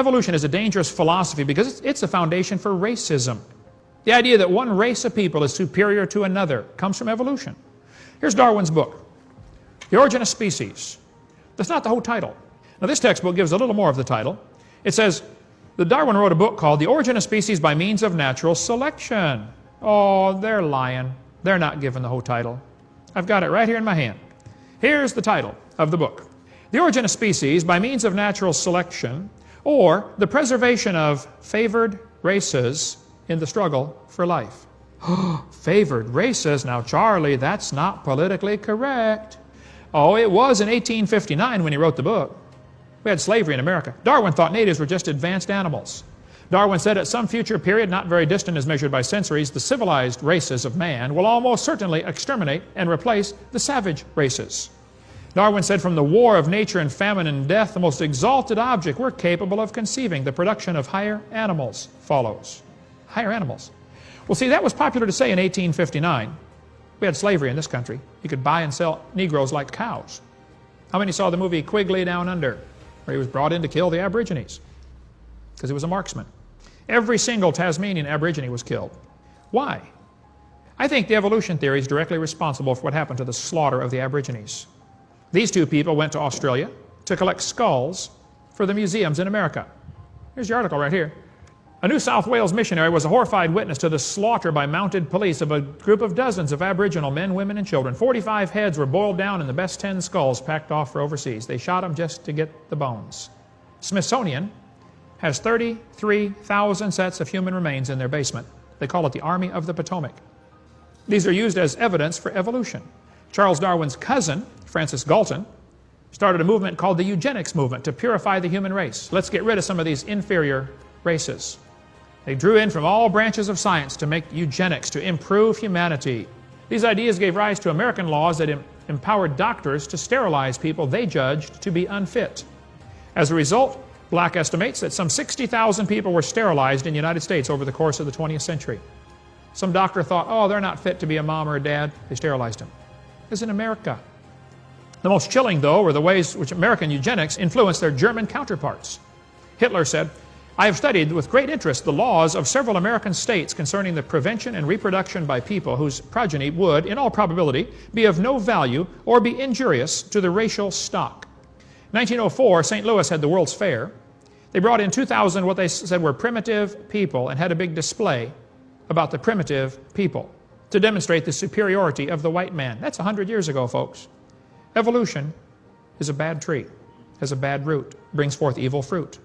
Evolution is a dangerous philosophy because it's the foundation for racism. The idea that one race of people is superior to another comes from evolution. Here's Darwin's book, The Origin of Species. That's not the whole title. Now this textbook gives a little more of the title. It says that Darwin wrote a book called The Origin of Species by Means of Natural Selection. Oh, they're lying. They're not giving the whole title. I've got it right here in my hand. Here's the title of the book. The Origin of Species by Means of Natural Selection, or the Preservation of Favored Races in the Struggle for Life. Favored races? Now, Charlie, that's not politically correct. Oh, it was in 1859 when he wrote the book. We had slavery in America. Darwin thought natives were just advanced animals. Darwin said at some future period, not very distant as measured by centuries, the civilized races of man will almost certainly exterminate and replace the savage races. Darwin said from the war of nature and famine and death, the most exalted object we're capable of conceiving, the production of higher animals, follows. Higher animals. Well, see, that was popular to say in 1859. We had slavery in this country. You could buy and sell Negroes like cows. How many saw the movie Quigley Down Under, where he was brought in to kill the Aborigines? Because he was a marksman. Every single Tasmanian Aborigine was killed. Why? I think the evolution theory is directly responsible for what happened to the slaughter of the Aborigines. These two people went to Australia to collect skulls for the museums in America. Here's your article right here. A New South Wales missionary was a horrified witness to the slaughter by mounted police of a group of dozens of Aboriginal men, women, and children. 45 heads were boiled down and the best 10 skulls packed off for overseas. They shot them just to get the bones. Smithsonian has 33,000 sets of human remains in their basement. They call it the Army of the Potomac. These are used as evidence for evolution. Charles Darwin's cousin, Francis Galton, started a movement called the eugenics movement to purify the human race. Let's get rid of some of these inferior races. They drew in from all branches of science to make eugenics, to improve humanity. These ideas gave rise to American laws that empowered doctors to sterilize people they judged to be unfit. As a result, Black estimates that some 60,000 people were sterilized in the United States over the course of the 20th century. Some doctor thought, oh, they're not fit to be a mom or a dad. They sterilized them. This is in America. The most chilling, though, were the ways which American eugenics influenced their German counterparts. Hitler said, I have studied with great interest the laws of several American states concerning the prevention and reproduction by people whose progeny would, in all probability, be of no value or be injurious to the racial stock. 1904, St. Louis had the World's Fair. They brought in 2,000 what they said were primitive people and had a big display about the primitive people to demonstrate the superiority of the white man. That's 100 years ago, folks. Evolution is a bad tree, has a bad root, brings forth evil fruit.